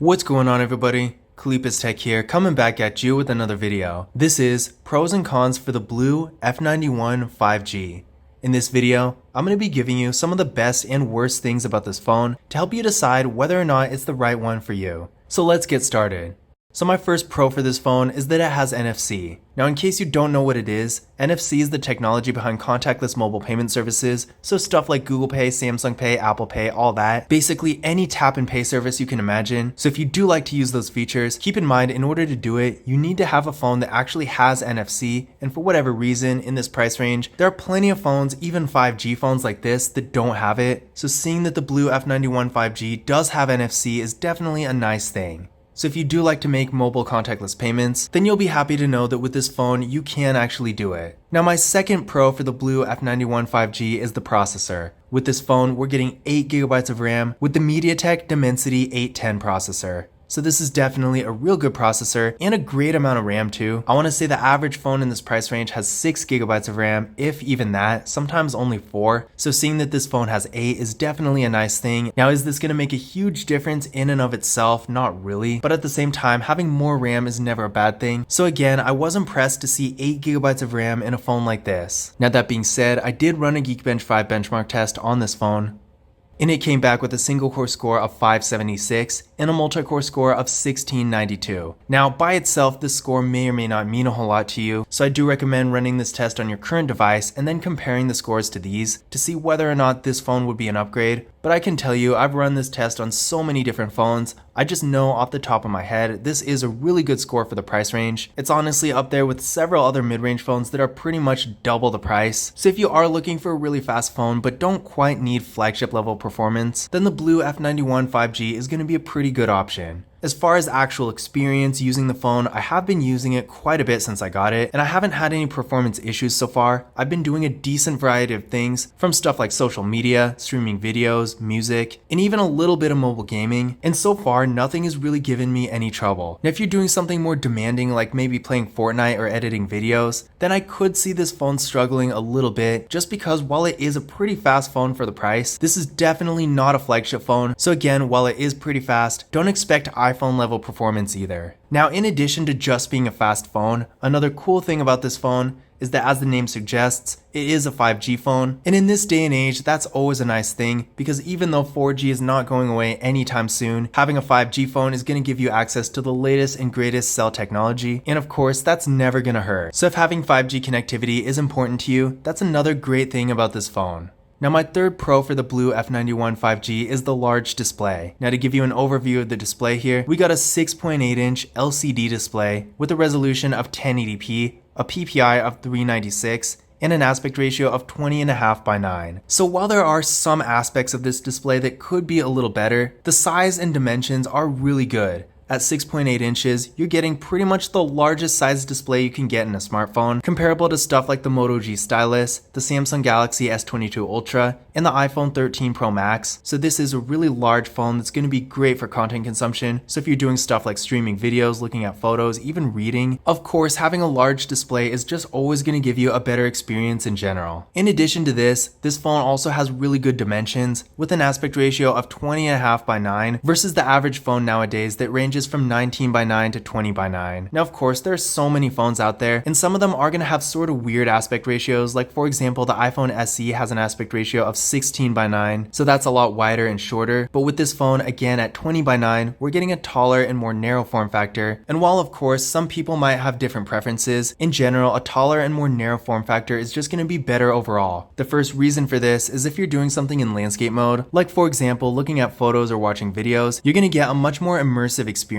What's going on, everybody? Kalipis Tech here, coming back at you with another video. This is pros and cons for the BLU F91 5G. In this video, I'm going to be giving you some of the best and worst things about this phone to help you decide whether or not it's the right one for you. So let's get started. So my first pro for this phone is that it has NFC. Now, in case you don't know what it is, NFC is the technology behind contactless mobile payment services, so stuff like Google Pay, Samsung Pay, Apple Pay, all that. Basically any tap and pay service you can imagine. So if you do like to use those features, keep in mind in order to do it, you need to have a phone that actually has NFC, and for whatever reason in this price range, there are plenty of phones, even 5G phones like this, that don't have it. So seeing that the BLU F91 5G does have NFC is definitely a nice thing. So if you do like to make mobile contactless payments, then you'll be happy to know that with this phone, you can actually do it. Now, my second pro for the BLU F91 5G is the processor. With this phone, we're getting 8GB of RAM with the MediaTek Dimensity 810 processor. So this is definitely a real good processor and a great amount of RAM too. I want to say the average phone in this price range has 6GB of RAM, if even that, sometimes only 4. So seeing that this phone has 8 is definitely a nice thing. Now, is this going to make a huge difference in and of itself? Not really, but at the same time, having more RAM is never a bad thing. So again, I was impressed to see 8GB of RAM in a phone like this. Now, that being said, I did run a Geekbench 5 benchmark test on this phone, and it came back with a single core score of 576 and a multi-core score of 1692. Now, by itself, this score may or may not mean a whole lot to you, so I do recommend running this test on your current device and then comparing the scores to these to see whether or not this phone would be an upgrade. But I can tell you, I've run this test on so many different phones, I just know off the top of my head, this is a really good score for the price range. It's honestly up there with several other mid-range phones that are pretty much double the price. So if you are looking for a really fast phone but don't quite need flagship level performance, then the BLU F91 5G is going to be a pretty good option. As far as actual experience using the phone, I have been using it quite a bit since I got it, and I haven't had any performance issues so far. I've been doing a decent variety of things, from stuff like social media, streaming videos, music, and even a little bit of mobile gaming, and so far nothing has really given me any trouble. Now, if you're doing something more demanding like maybe playing Fortnite or editing videos, then I could see this phone struggling a little bit, just because while it is a pretty fast phone for the price, this is definitely not a flagship phone. So again, while it is pretty fast, don't expect iPhone level performance either. Now, in addition to just being a fast phone, another cool thing about this phone is that, as the name suggests, it is a 5G phone. And in this day and age, that's always a nice thing, because even though 4G is not going away anytime soon, having a 5G phone is going to give you access to the latest and greatest cell technology. And of course, that's never going to hurt. So if having 5G connectivity is important to you, that's another great thing about this phone. Now, my third pro for the BLU F91 5G is the large display. Now, to give you an overview of the display here, we got a 6.8-inch LCD display with a resolution of 1080p, a PPI of 396, and an aspect ratio of 20.5:9. So while there are some aspects of this display that could be a little better, the size and dimensions are really good. At 6.8 inches, you're getting pretty much the largest size display you can get in a smartphone, comparable to stuff like the Moto G Stylus, the Samsung Galaxy S22 Ultra, and the iPhone 13 Pro Max. So this is a really large phone that's going to be great for content consumption. So if you're doing stuff like streaming videos, looking at photos, even reading, of course, having a large display is just always going to give you a better experience in general. In addition to this phone also has really good dimensions with an aspect ratio of 20.5:9 versus the average phone nowadays that ranges from 19:9 to 20:9. Now, of course, there are so many phones out there, and some of them are going to have sort of weird aspect ratios. Like, for example, the iPhone SE has an aspect ratio of 16:9, so that's a lot wider and shorter. But with this phone, again, at 20:9, we're getting a taller and more narrow form factor. And while, of course, some people might have different preferences, in general, a taller and more narrow form factor is just going to be better overall. The first reason for this is if you're doing something in landscape mode, like, for example, looking at photos or watching videos, you're going to get a much more immersive experience.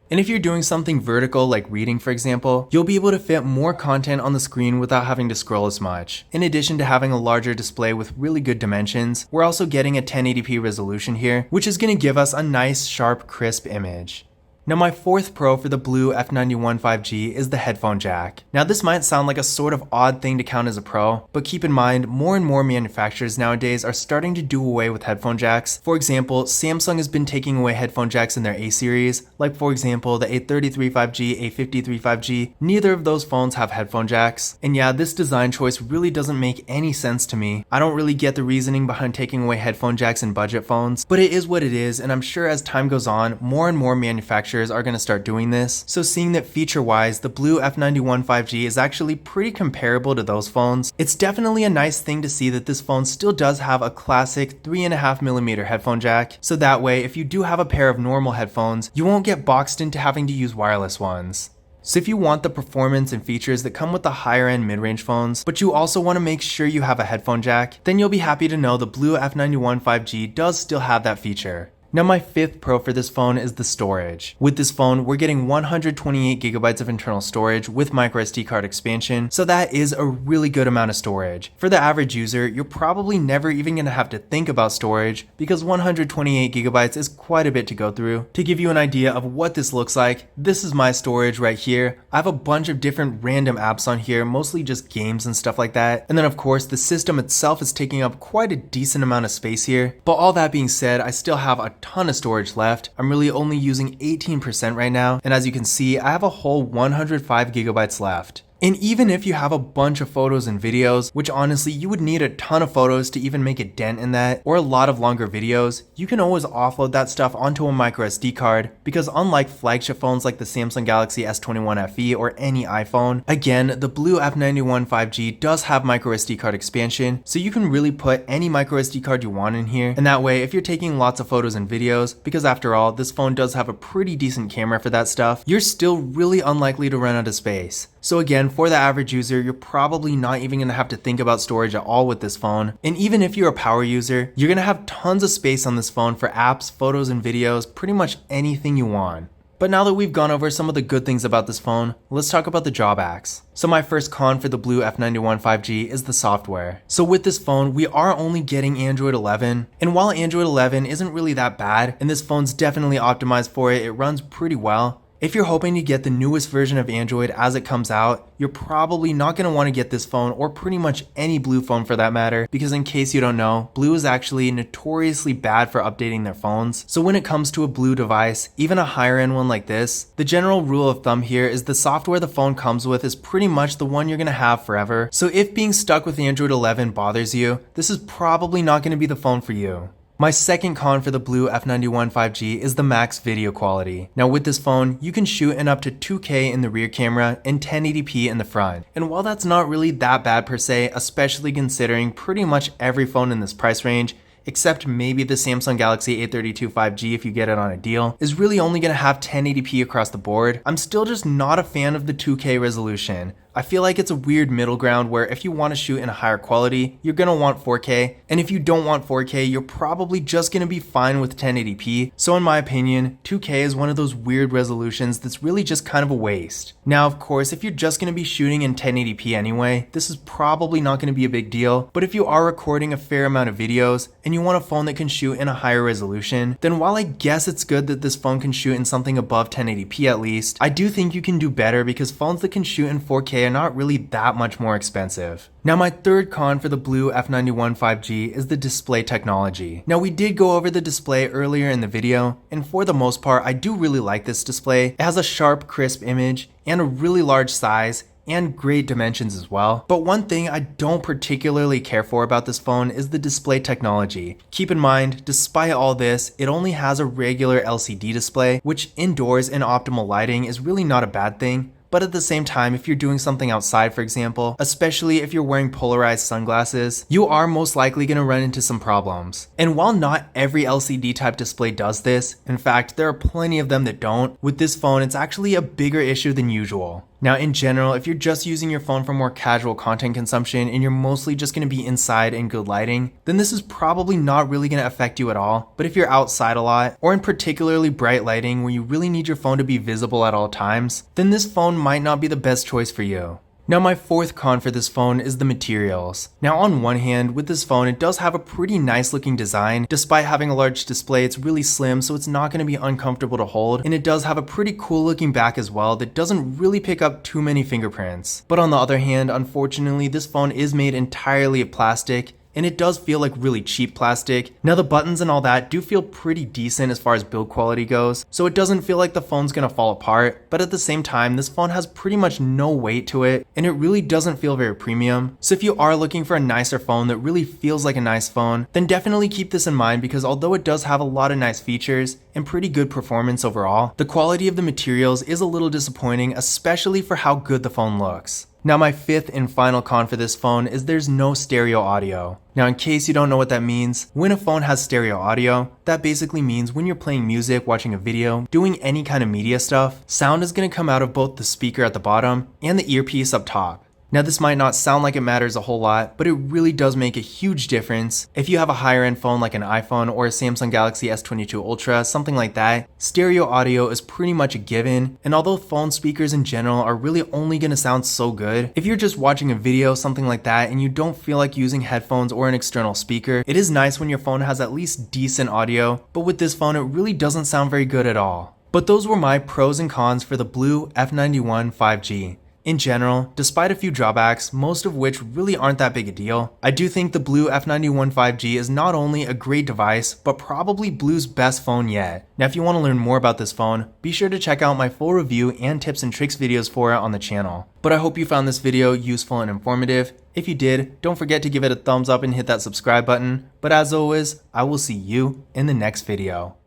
And if you're doing something vertical like reading, for example, you'll be able to fit more content on the screen without having to scroll as much. In addition to having a larger display with really good dimensions, we're also getting a 1080p resolution here, which is going to give us a nice, sharp, crisp image. Now my fourth pro for the BLU F91 5G is the headphone jack. Now this might sound like a sort of odd thing to count as a pro, but keep in mind more and more manufacturers nowadays are starting to do away with headphone jacks. For example, Samsung has been taking away headphone jacks in their A series, like for example the A33 5G, A53 5G. Neither of those phones have headphone jacks. And yeah, this design choice really doesn't make any sense to me. I don't really get the reasoning behind taking away headphone jacks in budget phones, but it is what it is, and I'm sure as time goes on, more and more manufacturers are going to start doing this. So seeing that feature-wise, the BLU F91 5G is actually pretty comparable to those phones, it's definitely a nice thing to see that this phone still does have a classic 3.5mm headphone jack. So that way, if you do have a pair of normal headphones, you won't get boxed into having to use wireless ones. So if you want the performance and features that come with the higher end mid-range phones, but you also want to make sure you have a headphone jack, then you'll be happy to know the BLU F91 5G does still have that feature. Now my fifth pro for this phone is the storage. With this phone, we're getting 128GB of internal storage with microSD card expansion, so that is a really good amount of storage. For the average user, you're probably never even going to have to think about storage because 128GB is quite a bit to go through. To give you an idea of what this looks like, this is my storage right here. I have a bunch of different random apps on here, mostly just games and stuff like that. And then of course, the system itself is taking up quite a decent amount of space here. But all that being said, I still have a ton of storage left. I'm really only using 18% right now, and as you can see, I have a whole 105GB left. And even if you have a bunch of photos and videos, which honestly you would need a ton of photos to even make a dent in that, or a lot of longer videos, you can always offload that stuff onto a microSD card, because unlike flagship phones like the Samsung Galaxy S21 FE or any iPhone, again, the BLU F91 5G does have microSD card expansion, so you can really put any microSD card you want in here, and that way if you're taking lots of photos and videos, because after all, this phone does have a pretty decent camera for that stuff, you're still really unlikely to run out of space. So again, for the average user, you're probably not even going to have to think about storage at all with this phone. And even if you're a power user, you're going to have tons of space on this phone for apps, photos, and videos, pretty much anything you want. But now that we've gone over some of the good things about this phone, let's talk about the drawbacks. So my first con for the BLU F91 5G is the software. So with this phone, we are only getting Android 11. And while Android 11 isn't really that bad, and this phone's definitely optimized for it, it runs pretty well. If you're hoping to get the newest version of Android as it comes out, you're probably not going to want to get this phone or pretty much any BLU phone for that matter, because in case you don't know, BLU is actually notoriously bad for updating their phones. So when it comes to a BLU device, even a higher end one like this, the general rule of thumb here is the software the phone comes with is pretty much the one you're going to have forever. So if being stuck with Android 11 bothers you, this is probably not going to be the phone for you. My second con for the BLU F91 5G is the max video quality. Now with this phone, you can shoot in up to 2K in the rear camera and 1080p in the front. And while that's not really that bad per se, especially considering pretty much every phone in this price range, except maybe the Samsung Galaxy A32 5G if you get it on a deal, is really only going to have 1080p across the board, I'm still just not a fan of the 2K resolution. I feel like it's a weird middle ground where if you want to shoot in a higher quality, you're going to want 4K, and if you don't want 4K, you're probably just going to be fine with 1080p. So in my opinion, 2K is one of those weird resolutions that's really just kind of a waste. Now of course, if you're just going to be shooting in 1080p anyway, this is probably not going to be a big deal, but if you are recording a fair amount of videos, and you want a phone that can shoot in a higher resolution, then while I guess it's good that this phone can shoot in something above 1080p at least, I do think you can do better because phones that can shoot in 4K are not really that much more expensive. Now my third con for the BLU F91 5G is the display technology. Now we did go over the display earlier in the video, and for the most part I do really like this display. It has a sharp, crisp image and a really large size and great dimensions as well. But one thing I don't particularly care for about this phone is the display technology. Keep in mind, despite all this, it only has a regular LCD display, which indoors in optimal lighting is really not a bad thing. But at the same time, if you're doing something outside, for example, especially if you're wearing polarized sunglasses, you are most likely going to run into some problems. And while not every LCD type display does this, in fact, there are plenty of them that don't, with this phone, it's actually a bigger issue than usual. Now in general, if you're just using your phone for more casual content consumption and you're mostly just going to be inside in good lighting, then this is probably not really going to affect you at all. But if you're outside a lot, or in particularly bright lighting where you really need your phone to be visible at all times, then this phone might not be the best choice for you. Now my fourth con for this phone is the materials. Now on one hand, with this phone it does have a pretty nice looking design. Despite having a large display, it's really slim, so it's not going to be uncomfortable to hold, and it does have a pretty cool looking back as well that doesn't really pick up too many fingerprints. But on the other hand, unfortunately, this phone is made entirely of plastic, and it does feel like really cheap plastic. Now the buttons and all that do feel pretty decent as far as build quality goes, so it doesn't feel like the phone's gonna fall apart, but at the same time, this phone has pretty much no weight to it, and it really doesn't feel very premium. So if you are looking for a nicer phone that really feels like a nice phone, then definitely keep this in mind, because although it does have a lot of nice features and pretty good performance overall, the quality of the materials is a little disappointing, especially for how good the phone looks. Now my fifth and final con for this phone is there's no stereo audio. Now in case you don't know what that means, when a phone has stereo audio, that basically means when you're playing music, watching a video, doing any kind of media stuff, sound is going to come out of both the speaker at the bottom and the earpiece up top. Now this might not sound like it matters a whole lot, but it really does make a huge difference. If you have a higher end phone like an iPhone or a Samsung Galaxy S22 Ultra, something like that, stereo audio is pretty much a given, and although phone speakers in general are really only going to sound so good, if you're just watching a video, something like that, and you don't feel like using headphones or an external speaker, it is nice when your phone has at least decent audio, but with this phone it really doesn't sound very good at all. But those were my pros and cons for the BLU F91 5G. In general, despite a few drawbacks, most of which really aren't that big a deal, I do think the BLU F91 5G is not only a great device, but probably BLU's best phone yet. Now if you want to learn more about this phone, be sure to check out my full review and tips and tricks videos for it on the channel. But I hope you found this video useful and informative. If you did, don't forget to give it a thumbs up and hit that subscribe button. But as always, I will see you in the next video.